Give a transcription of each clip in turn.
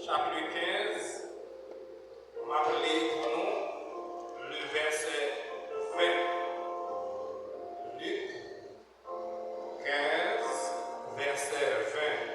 chapitre 15, on m'a appelé pour nous le verset 20. Luc 15, verset 20.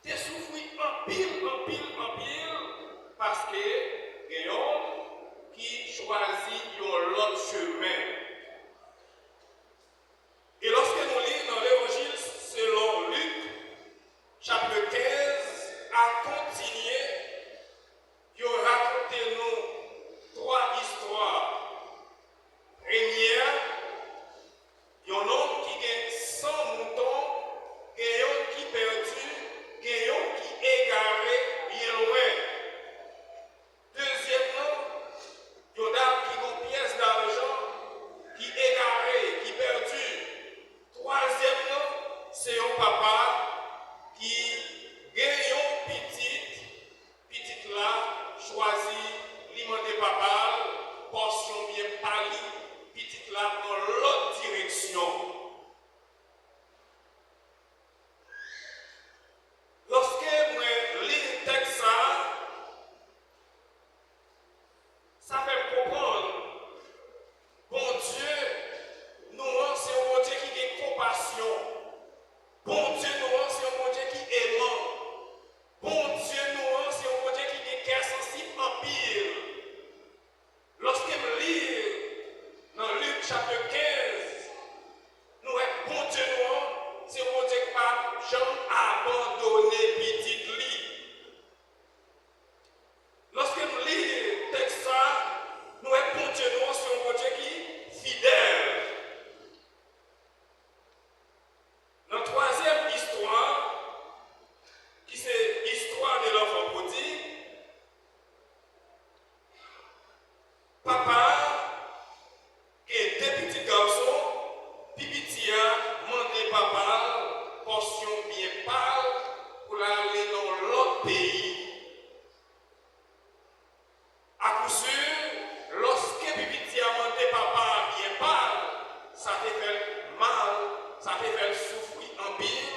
Te souffri en pile, parce que il y a un qui choisit l'autre chemin. Et lorsque nous lisons dans l'évangile selon Luc, chapitre 15, à continuer, il raconte nous 3 histoires. Première, il y a un homme qui a 100 moutons, il y a un qui perdu, il y a un qui est égaré bien loin. Deuxièmement, il y a une pièce d'argent qui est égaré, qui est perdu. Troisièmement, c'est un papa qui gagne un petit là, choisit l'immense papa, portion bien pâlie, petit là dans l'autre direction. Lorsque moi lis le texte, ça fait me comprendre, bon Dieu, nous c'est un bon Dieu qui a compassion. Bon Dieu, nous c'est un bon Dieu qui est aimant. Bon Dieu, nous c'est un bon Dieu qui a cœur sensible en pire. Lorsque je lis dans Luc chapitre 15, nous bon Dieu, nous c'est un bon Dieu qui pas jamais abandonné petit lit. Lorsque nous lisons le texte, nous bon Dieu, nous c'est un bon Dieu qui est fidèle. Dans la troisième histoire, qui c'est l'histoire de l'enfant prodigue, papa, qui est deux petits garçons, Pipitia, mandé papa, portion bien pâle, pour aller dans l'autre pays. À coup sûr, lorsque Pipitia mandé papa bien pâle, ça te fait mal, ça te fait souffrir en pire.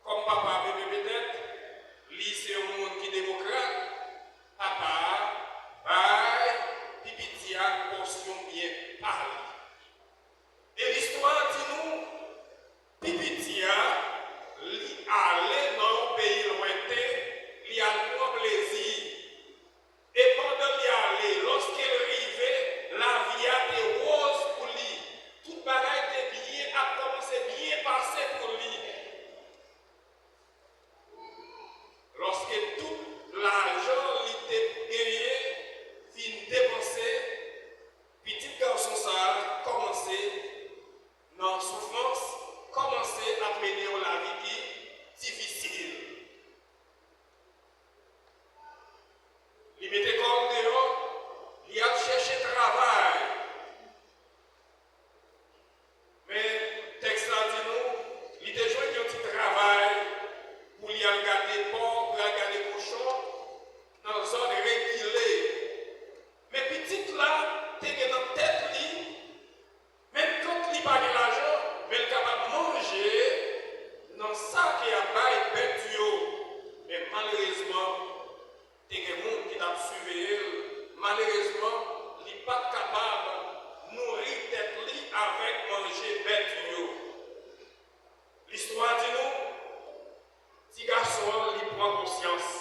Comme papa bébé peut-être, lui c'est un monde qui est démocrate. Papa, bye, Pipitia, portion bien pâle. Et l'histoire dit nous, Pipitia, lui allait dans un pays lointain, lui a grand plaisir. Et pendant qu'il allait, lorsqu'il arrivait, la vie a été rose pour lui. Tout bagaille était bien, a commencé bien passer pour lui. Lorsque tout l'argent était gagné, fin dépensé, petit garçon ça a commencé dans la souffrance, commencé à mener la vie qui est difficile. Il mettait comme dehors, il a cherché travail. Mais texte là dit nous, il a joué un petit travail pour y aller garder porc, pour y aller garder cochon, dans une zone régulée. Mais petit là, tu es dans tête li, même quand il n'a pas l'argent, mais il est capable de manger dans ça qui a bail bête. Mais malheureusement, il y a des gens qui t'a surveillé. Malheureusement, il n'est pas capable de nourrir tête li avec manger bête. L'histoire dit nous, si garçon, il prend conscience.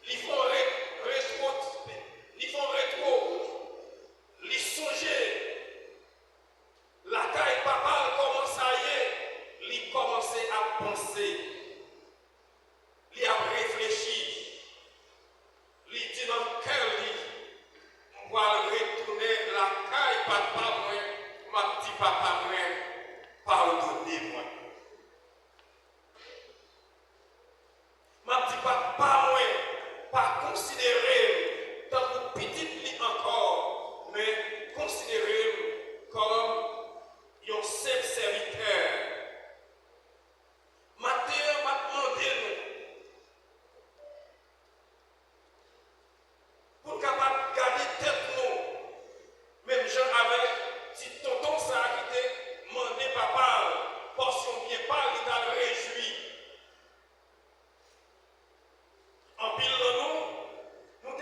Ils font rétro, ils songer. La taille papa commence à y est, ils commencent à penser, ils a réfléchi, ils disent dans le cœur, on va retourner la taille papa, moi, ma petit papa, moi, pardonnez-moi. Ma petit papa, moi, pas considérer tant que petit lit encore, mais considérer comme un simple serviteur. Matin, m'a demandé pour capable garder tête nous, même gens avec si tonton ça qui était demandé papa, portion bien pas, il t'a réjoui. En pile nous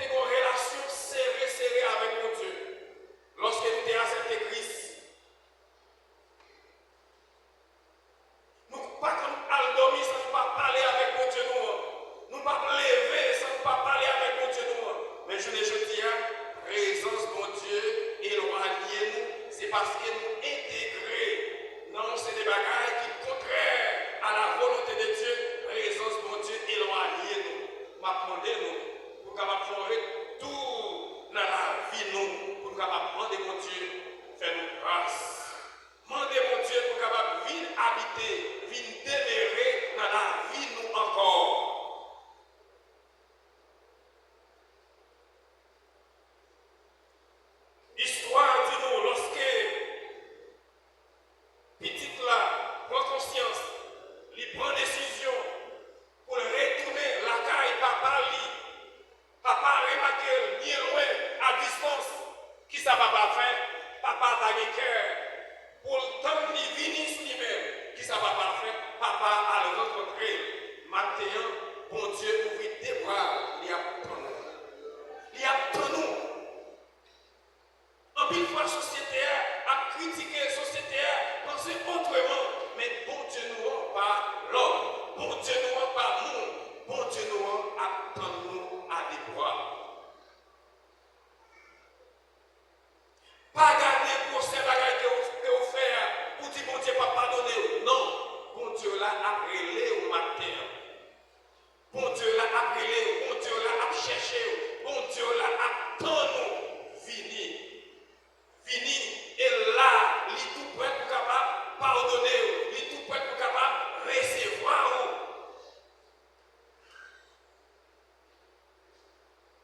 capable de demander mon Dieu, fais-nous grâce. Demandez mon Dieu pour capable de venir habiter, venir demeurer dans la vie nous encore. Histoire dit nous, lorsque petit là prend conscience, il prend décision pour retourner la caille papa lui. Papa remarque ni loin, à distance, qui ça papa fait? Papa a le cœur. Pour le temps qu'il finisse lui-même, qui ça papa fait? Papa a le rencontré. Maintenant, bon Dieu ouvrit des bras, il attend nous. Il attend nous. En pile fois, la société a critiqué la société, pensé autrement. Mais bon Dieu nous rend pas l'homme. Bon Dieu nous rend pas nous. Bon Dieu nous rend attend nous à des bras. Pas garder pour ces bagages que vous faites pour dire bon Dieu pas pardonner. Non. Bon Dieu l'a appelé au matin. Bon Dieu l'a appelé. Bon Dieu l'a cherché. Bon Dieu l'a attend nous. Fini. Fini. Et là, il est tout prêt pour capable pardonner. Il est tout prêt pour capable recevoir.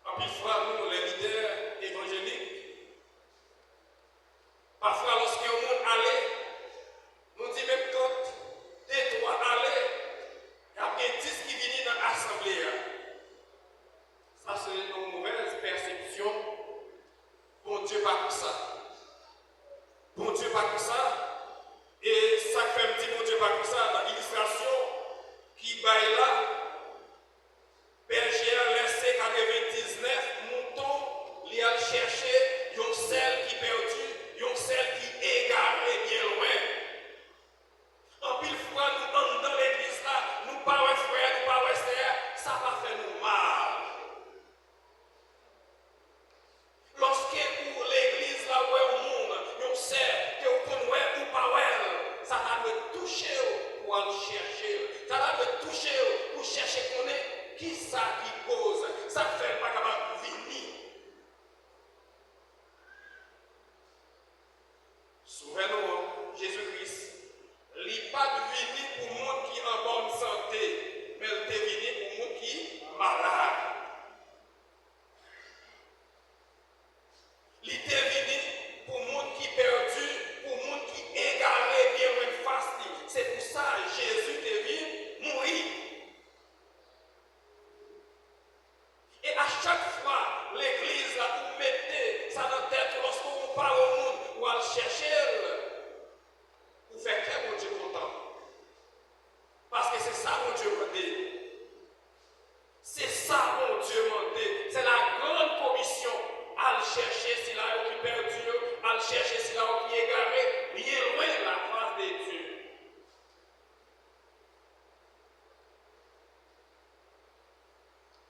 En plus, nous, les leaders évangéliques, parfois, lorsque le monde allait, nous dit même quand des trois allaient, il y a bien 10 qui viennent dans l'assemblée. Ça, c'est une mauvaise perception. Bon Dieu, pas comme ça. Bon Dieu, pas comme ça. Et ça fait un petit bon Dieu, pas comme ça. Dans l'illustration qui baille là, berger a laissé 99 moutons, il a cherché, il y a celle qui perdu. Yon celle qui égarée bien loin. En pile fois, nous sommes dans l'église là, nous pas frère, nous pas sœur, ça va faire nous mal. Lorsque pour l'église là, où est au monde, yon sait que vous connaissez ou pas, ça va me toucher pour aller chercher. Ça va me toucher pour chercher qu'on est. Qui ça qui cause? Ça fait pas capable de venir. Souvenons, Jésus-Christ, il n'est pas venu pour le monde qui est en bonne santé, mais il est venu pour le monde qui est malade. Il est venu pour le monde qui est perdu, pour le monde qui est égaré, bien loin de face. C'est pour ça que Jésus est venu mourir. Et à chaque fois, l'église, là, vous mettez ça dans la tête lorsque vous parlez au monde, vous allez chercher, vous faites que mon Dieu content. Parce que c'est ça mon Dieu m'a dit. C'est ça mon Dieu m'a dit. C'est la grande commission. À le chercher s'il a qui perdu, à le chercher s'il a qui égaré, bien loin de la face de Dieu.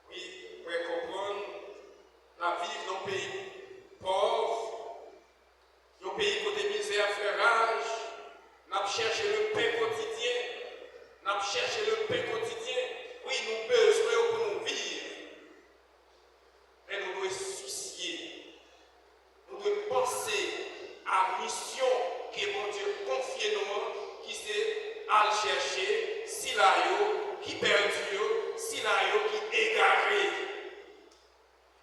Oui, vous pouvez comprendre, la vie dans un pays pauvre, dans un pays côté misère, fait rage, nous avons cherché le pain quotidien, nous avons cherché le pain quotidien, oui, nous besoin pour nous vivre, mais nous devons soucier, nous devons penser à la mission que mon Dieu confie nous, qui c'est à le chercher, s'il a qui perdu, s'il a qui égaré.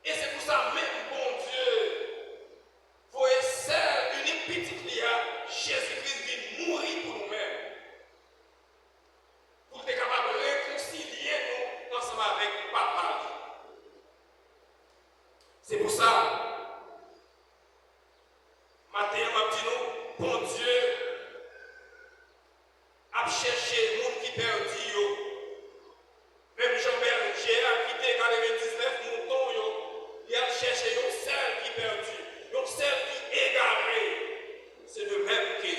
Et c'est pour ça même, bon Dieu, voyez seul, unique petite lia, Jésus-Christ vient mourir pour nous-mêmes. Pour être capable de réconcilier nous ensemble avec Papa. C'est pour ça, matin, m'a dit nous, bon Dieu, a cherché le monde qui perdu. Même Jean-Berger a quitté quand il avait 19 moutons, il a cherché une seule qui perdu, une seule qui égarée. C'est de même que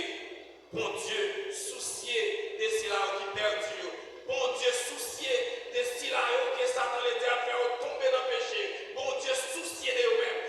bon Dieu soucié de ceux qui perdu. Bon Dieu soucié de ceux que Satan les a fait tomber dans le péché. Bon Dieu soucié de eux-mêmes.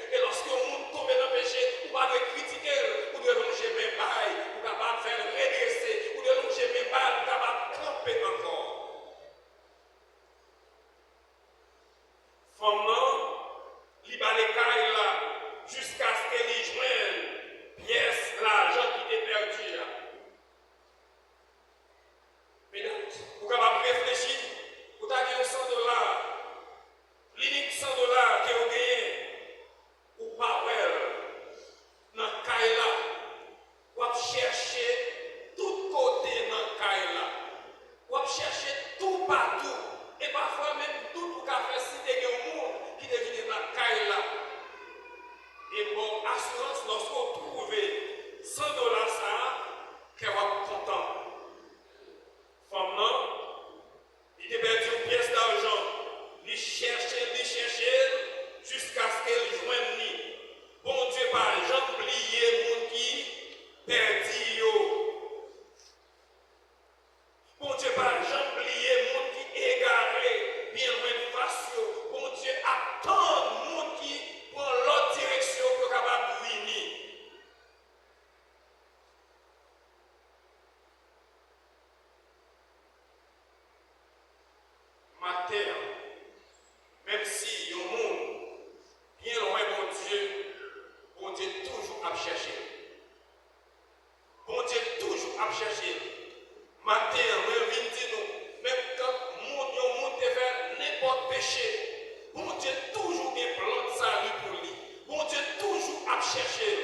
notre péché, bon Dieu toujours des plans de salut pour lui. Bon Dieu toujours à chercher.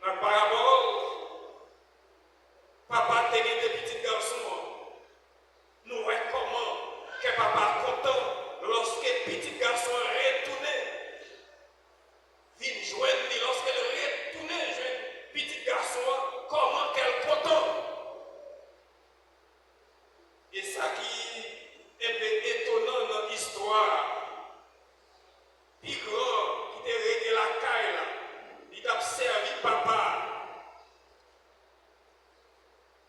Dans la parabole, papa tenait des petits garçons. Nous voyons comment que papa content lorsque petit garçon retournait. Vine joindre lorsque le retournait, petit garçon, comment qu'elle content. Et ça qui est un peu étonnant dans l'histoire. Puis grand qui était resté la caille là, il a servi papa.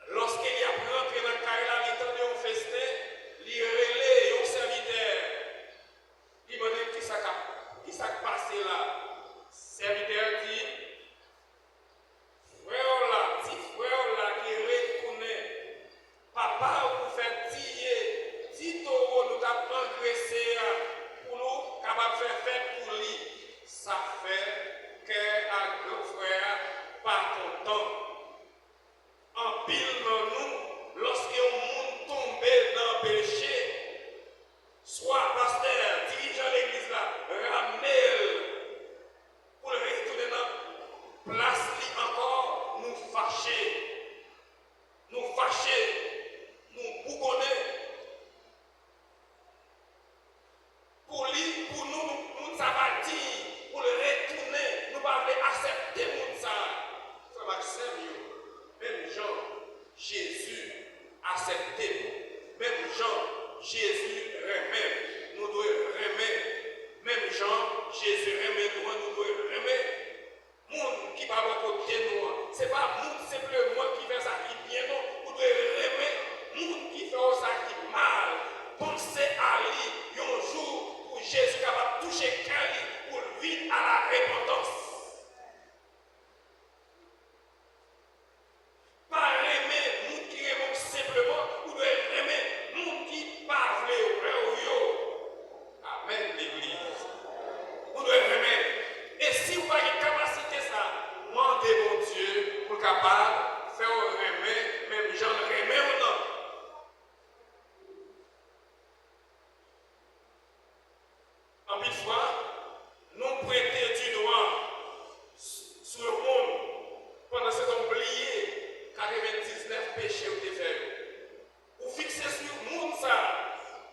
Lorsqu'il y a rentré dans la caille là, il tendait un festin, il relait un serviteur. Il m'a dit qui s'est passé là. Serviteur dit, frère là, petit frère là qui retournait, papa vous fait tirer, 10 euros nous t'a engraissé pour nous, capable de faire fête pour lui. Ça fait qu'un grand frère pas content. En pile dans nous, lorsque un monde tombe dans le péché, soit pasteur, dirigeant l'église là, ramenez pour le retourner dans la place encore, nous fâcher, nous bougonner. Pour lui, pour nous sabati, pour le retourner, nous ne pouvons pas accepter mon ça. Frère Maxime, même Jean, Jésus accepté. Même Jean, Jésus remet. Nous devons remettre. Même Jean, Jésus remet. Nous devons remettre. Monde qui va à côté de nous, ce n'est pas monde simplement qui fait ça qui bien, non. Nous devons remettre. Monde qui fait ça qui mal. Pensez à lui, un jour où Jésus capable de toucher Cali pour vivre à la repentance. Pas aimer, nous qui aimons simplement, ou de aimer, nous qui parlent au vrai. Amen, l'église. Vous devez aimer. Et si vous avez une capacité, ça, demandez mon Dieu pour capable de faire aimer, même Jean aimer ou non. En plus de fois, nous prêter du doigt sur le monde pendant ce temps oublié 99 péchés ou des faits. Vous fixez sur le monde ça,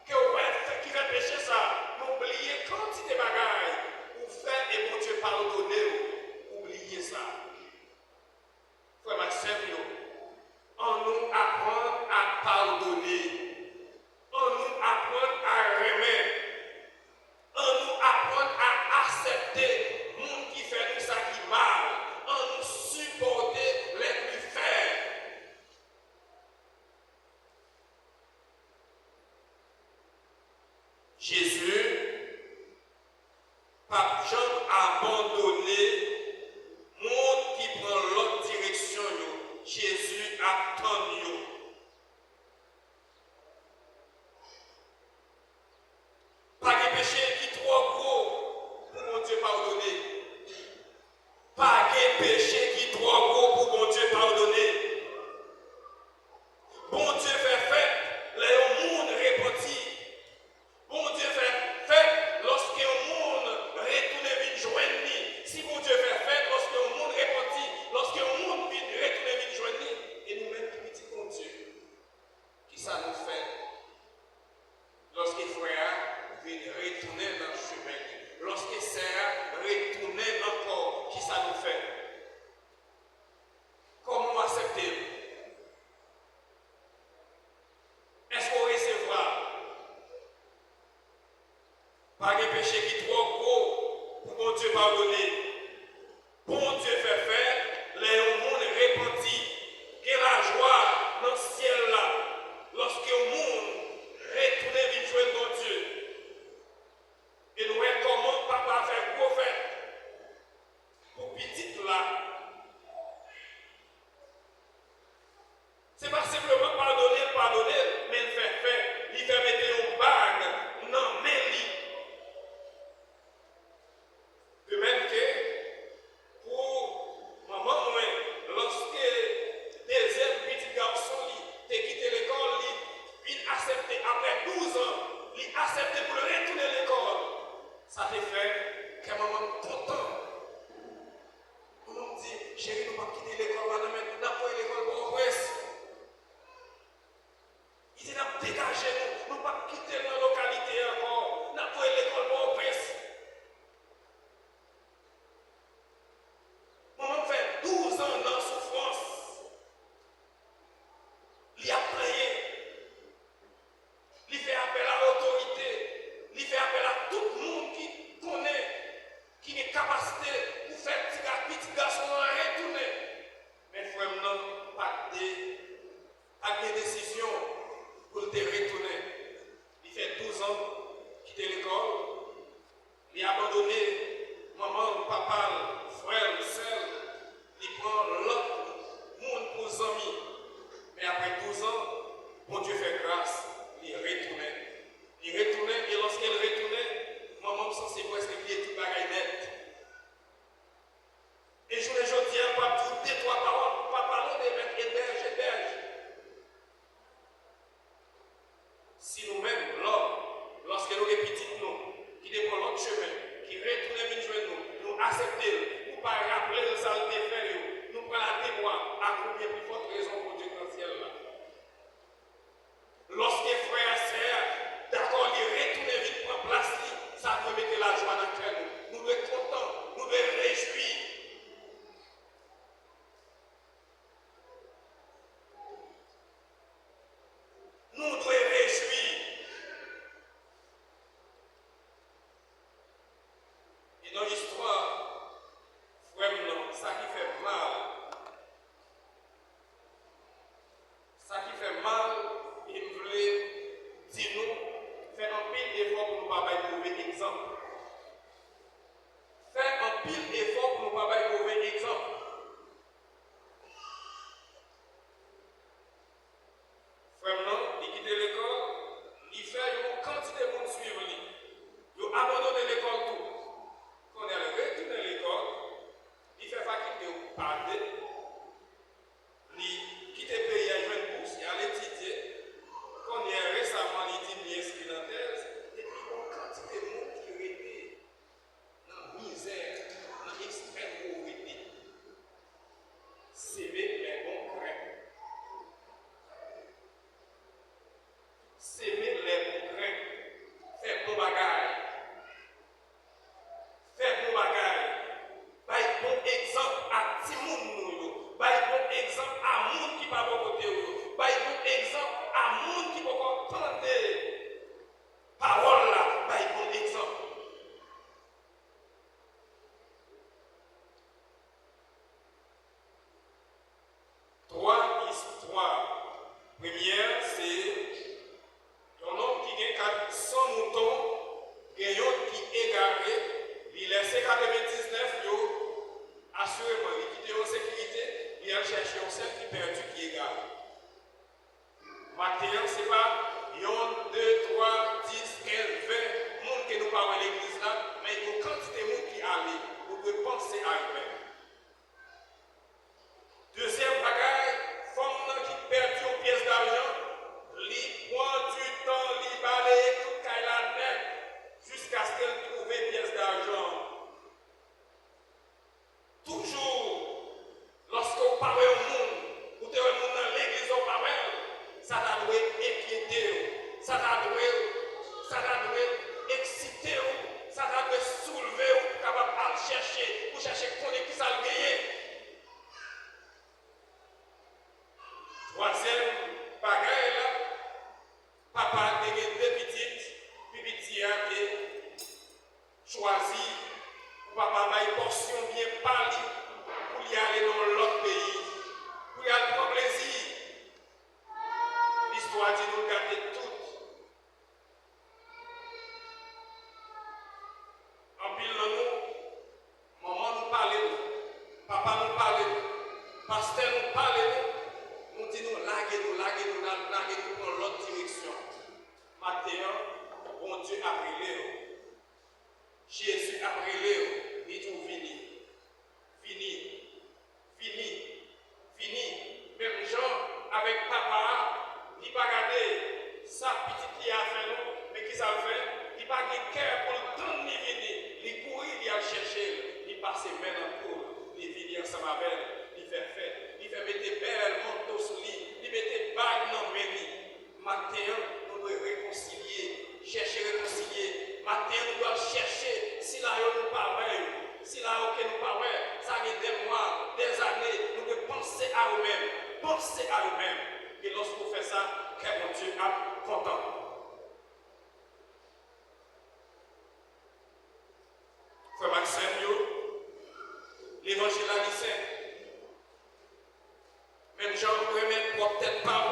que vous qui fait péché ça, vous oubliez quantité de bagailles, vous faites et mon Dieu pardonnez, oubliez ça. Frère Maxime, on nous apprend à pardonner, on nous apprend à remettre. On nous apprend à accepter le monde qui fait nous ça qui mal. On nous supporter les plus faibles. Jésus, pas jamais abandonné le monde qui prend l'autre direction. Jésus attend nous. Pas de péché qui est trop gros pour mon Dieu pardonner. Pas de péché qui est trop gros pour mon Dieu pardonner. Bon Dieu fait fête, les monde repentit. Bon Dieu fait fête lorsque le monde retourne vite joindre. Si bon Dieu fait fête lorsque le monde repentit, lorsque le monde vite retourne vite joindre, et nous mettons petit mon Dieu. Qui ça nous fait? Lorsque frère vient retourner dans le chemin, lorsque sœur retourne encore, qui ça nous fait? Comment accepter? pris une décision pour te retourner. Il fait 12 ans, quitter l'école, il a abandonné maman, papa, frère, soeur, il prend l'autre monde pour amis. Mais après 12 ans, bon Dieu fait grâce, il retournait. Il retournait et lorsqu'il retournait, maman me sentait presque plier tout bagaille net. Et je ne dis pas toutes les trois paroles, pas parler de mettre héberge. Si nous-mêmes, l'homme, lorsque nous sommes petits, nous, qui dépend l'autre chemin, qui retourne une journée, nous accepter, nous ne pas rappeler le saleté faire, nous prenons la témoin, à combien plus forte raison pour Dieu dans le ciel là. Lorsque frères et sœurs, d'accord, ils retournent vite pour place, ça peut mettre la joie dans le cœur. Nous devons être contents, nous devons réjouir. Nous devons réjouir. Et dans l'histoire, vraiment, ça qui fait mal, il me voulait dire nous, faire un pile d'efforts pour nous pas trouver exemple. Faire un pile d'efforts pour nous pas trouver exemple. Vraiment, il quitte l'école, il fait une quantité de monde suivre lui. Il abandonne l'école tout. Quand il retourne à l'école, il fait faculté au pardon. Il quitte le pays, il a une bourse, il a étudié. Quand il est récemment, il dit qu'il est inscrit dans la thèse. Et puis, une quantité de monde qui était dans la misère, dans l'extrême pauvreté. S'aimer les bons grains. S'aimer les bons grains. Faire bon bagage. Faire bon bagage. By bon exemple à Timoun. By bon exemple à moun qui va pas côté. By bon exemple à moun qui va pas prendre parole là. By bon exemple. Trois histoires. Première, c'est un homme qui a 100 moutons, un autre qui est égaré, il laisse 99, assurément, il quitte en sécurité, il a cherché un seul qui est perdu, qui est égaré. Maintenant, ce n'est pas 1, 2, 3, 10, 15, 20 monde que nous parlons à l'église là, mais il y a une quantité de monde qui allait. Vous pouvez penser à eux-mêmes. Deuxième bagaille, femme qui perd une pièce d'argent, il prend du temps, il balaye toute la net jusqu'à ce qu'elle trouve une pièce d'argent. Toujours, lorsque vous parlez au monde, vous devez au monde dans l'église au parler, ça doit inquiéter, ça doit exciter, ça doit soulever, pour capable de chercher, pour chercher qui ça le gagner. Troisième bagaille là, papa a deux petites, puis petit a choisi, papa a une portion bien pâlie pour y aller dans l'autre pays, pour y aller prendre plaisir. L'histoire dit nous garder toutes. En pile de nous, maman nous parle, papa nous parle, pasteur nous parle. Nous disons, laguez-nous dans l'autre direction. Maintenant, bon Dieu a brûlé. Jésus a brûlé. Il dit, fini. Même Jean, avec papa, il n'a pas regardé sa petite qui a fait nous, mais qui ça fait? Il n'a pas de cœur pour le temps de venir. Il courir, il a cherché, il passe maintenant pour, il vient ensemble avec elle, il fait fête. Il fait mettre belle manteau sur lui, il met bague dans le Maintenant, nous devons chercher réconcilier. Maintenant, nous devons chercher si là nous parlons, si là nous parlons, ça fait des mois, des années, nous devons penser à nous-mêmes. Et lorsqu'on fait ça, que mon Dieu est content. Frère Maxime, l'évangile a dit même Jean remet pour peut-être pas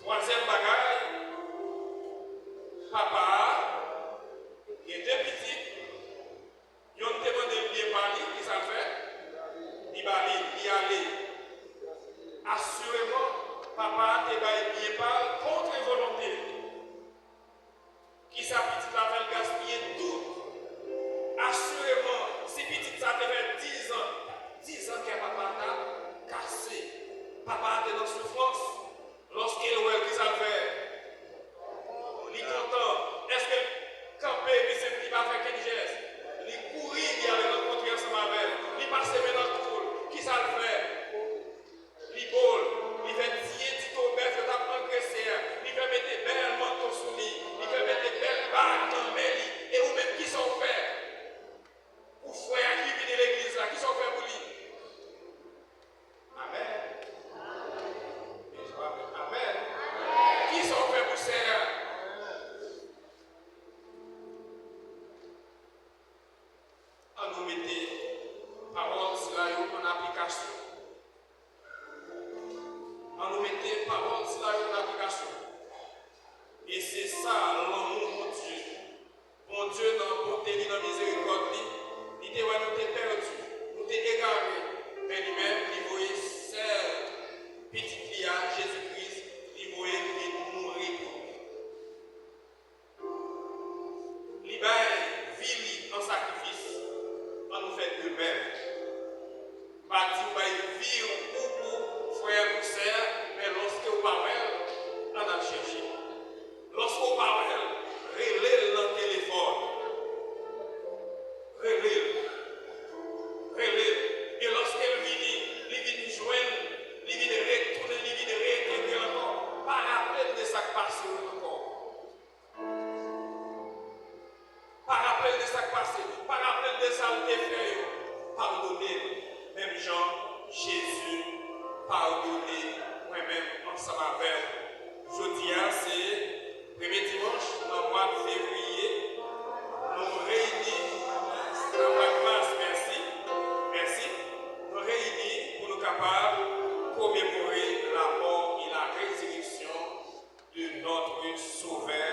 Troisième bagaille, papa, il y a deux petits, ils ont demandé de bien parler, qui ça fait? Il va aller, il y aller. Assurément, papa, il va bien parler contre volonté. Qui sa petite la fait gaspiller tout. Assurément, si petite ça fait 10 ans que papa t'a cassé. Papa était dans souffrance. Lorsqu'il voit qui ça fait, il est content. Est-ce que camper, il va faire quel geste? Il courir, il allait rencontrer ensemble avec elle. Il passe maintenant dans le cool. Qui ça le fait? Il bol, il fait tirer du tombeur, il tape engraissé. Il fait mettre des belles manteaux sous lui. Il fait mettre des belles bagues dans le et vous-même qui sont faits? Pour frère qui vient de l'église là, qui sont faits pour lui? Amen. Amen. Qui sont faits pour Seigneur? On nous mettait parole cela en application. On nous mettait parole cela en application. Et c'est ça l'amour mon Dieu. Mon Dieu dans la bonté, dans la miséricorde, il était nous t'es perdu, nous t'es égaré, mais lui-même, il voyait seul, petit fille à Jésus-Christ, il voyait qu'il mourir pour lui. Il vit en sacrifice, on nous fait de même. Pas dire qu'il vit pour frère ou sœur, mais lorsque vous parlez, on a cherché. Lorsque vous parlez, relève dans le téléphone. Relève. Et lorsqu'elle vient joindre, il vient retourner, il vient réintégrer encore. Par rappel de ça qui passe encore. Par rappel de ça qui passe. Par rappel de ça qui fait. Pardonnez. Même Jean, Jésus, pardonnez. Moi-même, ensemble avec vous. Jeudi, c'est premier dimanche, dans le mois de février. Nous réunis dans le mois de mars, merci. Nous réunis pour nous capables de commémorer la mort et la résurrection de notre Sauveur